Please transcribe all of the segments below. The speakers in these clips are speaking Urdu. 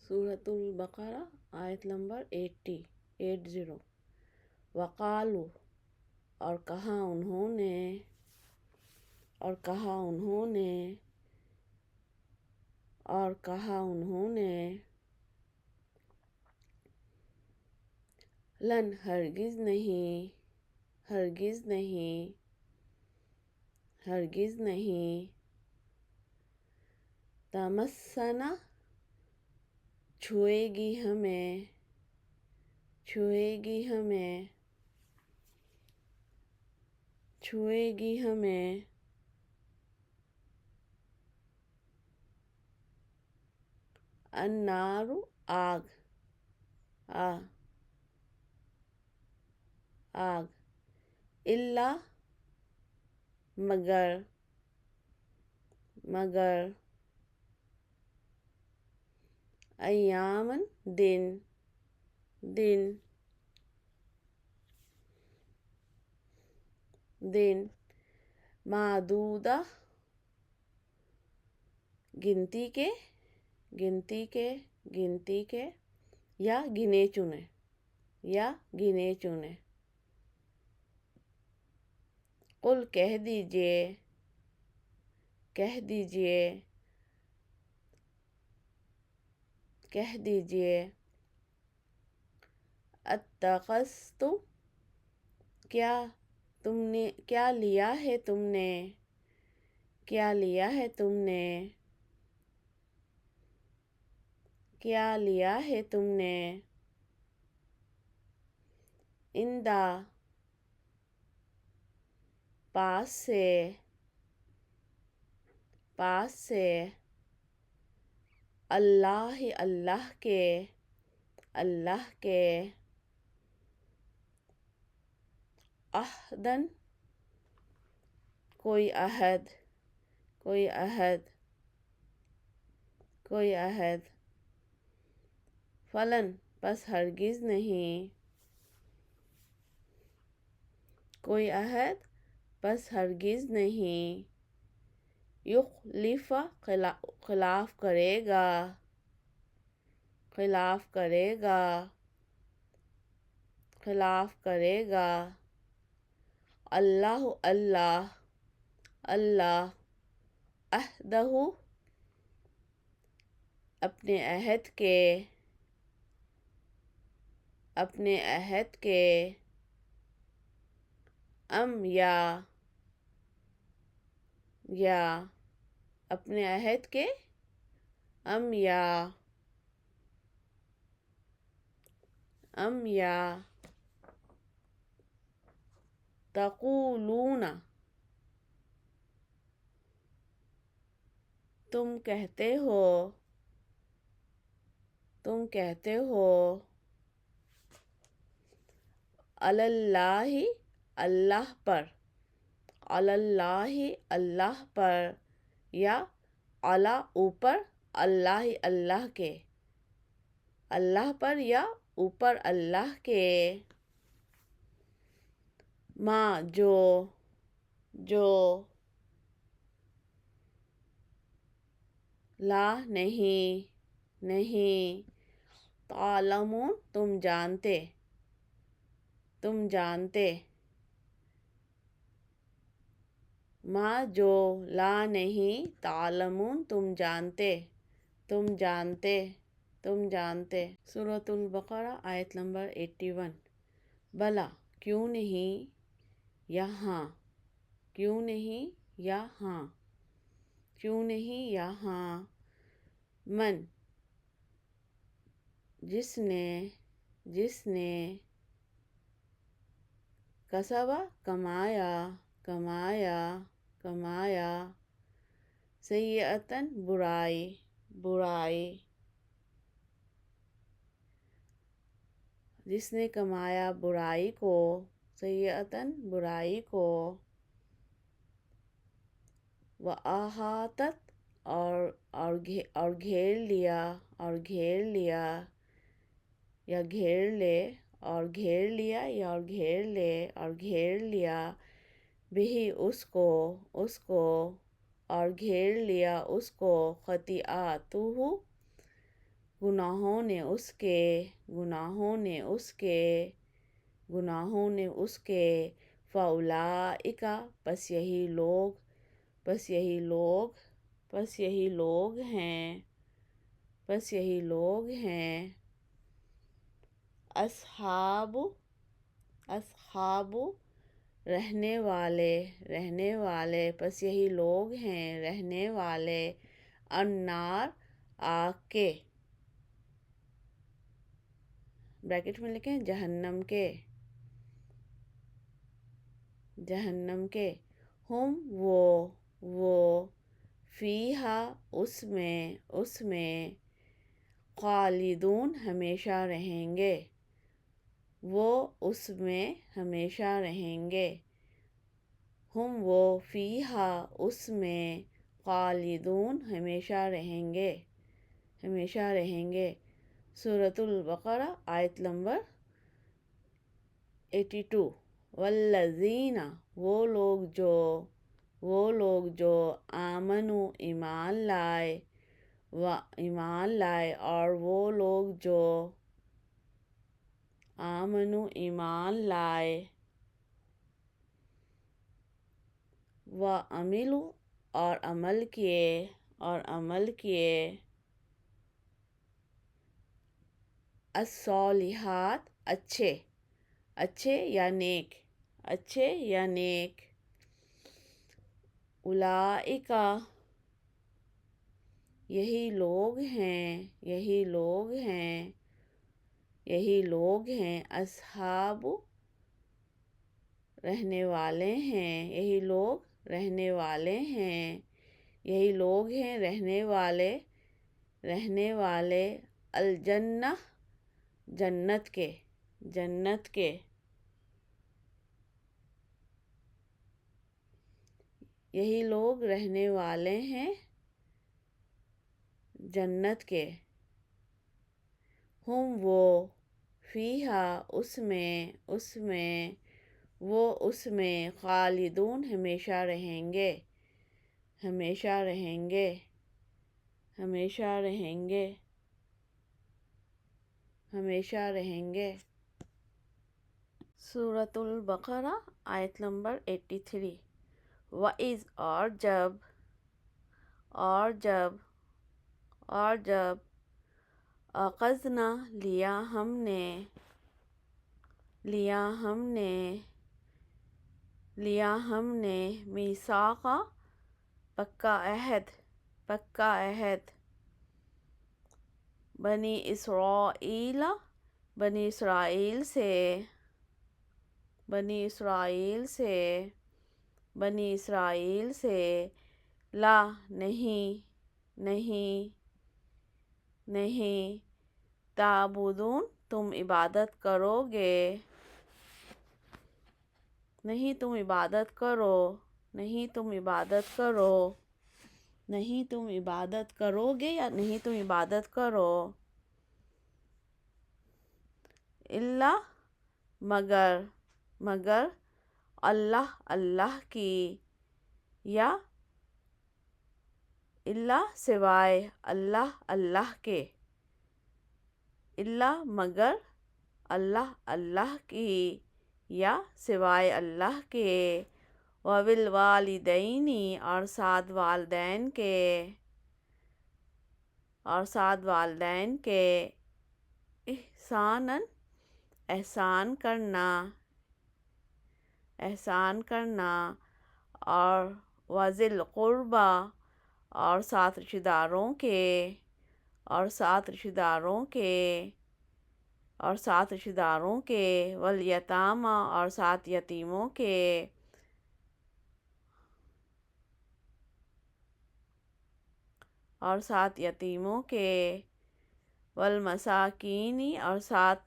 سورۃ البقرہ آیت نمبر 80۔ وقالو، اور کہا انہوں نے، اور کہا انہوں نے، اور کہا انہوں نے، لن، ہرگز نہیں، ہرگز نہیں، ہرگز نہیں، تمسنا، چھوئے گی ہمیں، چھوئے گی ہمیں، چھوئے گی ہمیں، النار، آگ، آگ، الا، مگر، مگر، ایامن، دن، دن، دن، معدودہ، گنتی کے، گنتی کے، گنتی کے، یا گنے چنے، یا گنے چنے۔ قل، کہہ دیجئے، کہہ دیجئے، کہہ دیجئے، اتخذتم، کیا تم نے، کیا لیا ہے تم نے، کیا لیا ہے تم نے، کیا لیا ہے تم نے، عندہ، پاس سے، پاس سے، اللہ، اللہ کے، اللہ کے، عہدن، کوئی عہد، کوئی عہد، کوئی عہد، فلن، پس ہرگز نہیں، کوئی عہد پس ہرگز نہیں، یخلف، خلاف کرے گا، خلاف کرے گا، خلاف کرے گا، اللہ، اللہ، اللہ، عہدہ، اپنے عہد کے، اپنے عہد کے، یا اپنے عہد کے، یا تقولون، تم کہتے ہو، تم کہتے ہو، علی اللہ، اللہ پر، علی اللہ، اللہ پر، یا علی، اوپر، اللہ، اللہ کے، اللہ پر یا اوپر اللہ کے، ما، جو، لا، نہیں، نہیں، تعلمون، تم جانتے، تم جانتے، ما، جو، لا، نہیں، تعلمون، تم جانتے، تم جانتے، تم جانتے۔ سورۃ البقرہ آیت نمبر 81۔ بلا، کیوں نہیں، یا ہاں، کیوں نہیں، یا ہاں، کیوں نہیں، یا ہاں، من، جس نے، جس نے، کسبہ، کمایا، کمایا، کمایا، سیئۃً، برائی، برائی، جس نے کمایا برائی کو، سیئۃً، برائی کو، وَأَحاطَتْ، اور گھیر لیا، اور گھیر لیا، یا گھیر لے، اور گھیر لیا، یا اور گھیر لے، اور گھیر لیا، بھی، اس کو، اس کو، اور گھیر لیا اس کو، خطیئاتہ، گناہوں نے اس کے گناہوں نے اس کے گناہوں نے اس کے فاولئک پس یہی لوگ پس یہی لوگ پس یہی لوگ ہیں پس یہی لوگ ہیں اصحاب اصحاب رہنے والے پس یہی لوگ ہیں رہنے والے النار آگ کے بریکٹ میں لکھیں جہنم کے ہم وہ فیہا اس میں خالدون ہمیشہ رہیں گے وہ اس میں ہمیشہ رہیں گے ہم وہ فیہا اس میں خالدون ہمیشہ رہیں گے سورۃ البقرہ آیت نمبر 82 والذین وہ لوگ جو آمنوا ایمان لائے اور وہ لوگ جو آمنوا ایمان لائے وعملوا اور عمل کیے الصالحات اچھے یا نیک اولئک یہی لوگ ہیں اصحاب رہنے والے ہیں یہی لوگ رہنے والے الجنہ جنت کے یہی لوگ رہنے والے ہیں جنت کے ہم وہ فیہا اس میں خالدون ہمیشہ رہیں گے سورۃ البقرہ آیت نمبر 83 وَإِذْ اور جب اخذنا لیا ہم نے میثاق پکا عہد بنی اسرائیل سے لا نہیں تعبدون تم عبادت کرو الا مگر اللہ کی یا الا سوائے اللہ کے الا مگر اللہ کی یا سوائے اللہ کے وبالوالدین اور ساتھ والدین کے احسان کرنا اور وذی القربی اور ساتھ رشتہ داروں کے والیتامی اور ساتھ یتیموں کے والمساکین اور ساتھ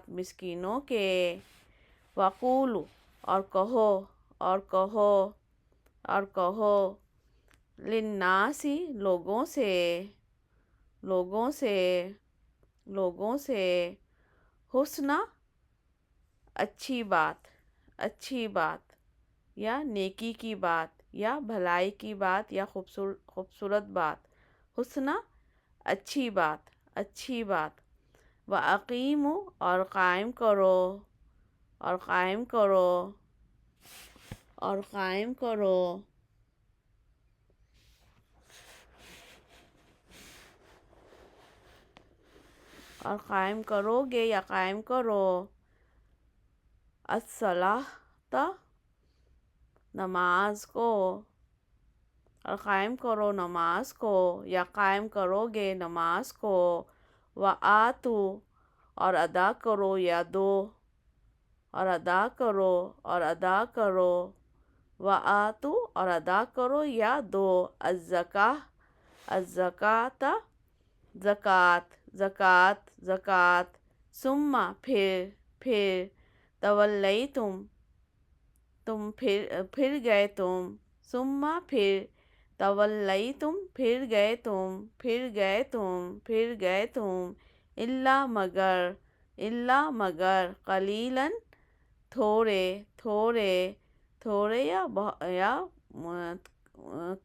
مسکینوں کے وقولوا اور کہو للناس لوگوں سے حسنا اچھی بات یا نیکی کی بات یا بھلائی کی بات یا خوبصورت بات. حسنہ اچھی بات، اچھی بات. وَأَقِیمُوا اور قائم کرو، اور قائم کرو، اور قائم کرو. اور قائم کرو گے یا قائم کرو. الصلاۃ نماز کو، اور قائم کرو نماز کو یا قائم کرو گے نماز کو. وَآتُوا اور ادا کرو یا دو، اور ادا کرو، اور ادا کرو. وَآتُوا اور ادا کرو یا دو. الزکاۃ زکوٰۃ، زکوٰۃ، زکوٰۃ. ثم پھر تولیتم تم پھر گئے تم. ثم پھر تولیتم پھر گئے تم، پھر گئے تم، پھر گئے تم. الا مگر، الا مگر. قلیلاً تھوڑے، تھوڑے، تھوڑے یا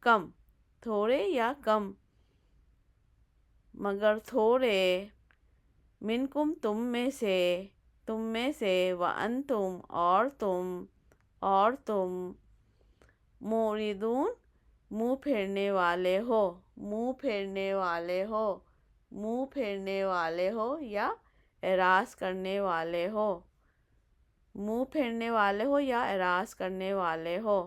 کم، تھوڑے یا کم. مگر تھوڑے. منکم تم میں سے، تم میں سے. وانتم اور تم. موردون منہ پھیرنے والے ہو، منہ پھیرنے والے ہو، منہ پھیرنے والے ہو یا اعراض کرنے والے ہو. منہ پھیرنے والے ہو یا اعراض کرنے والے ہو.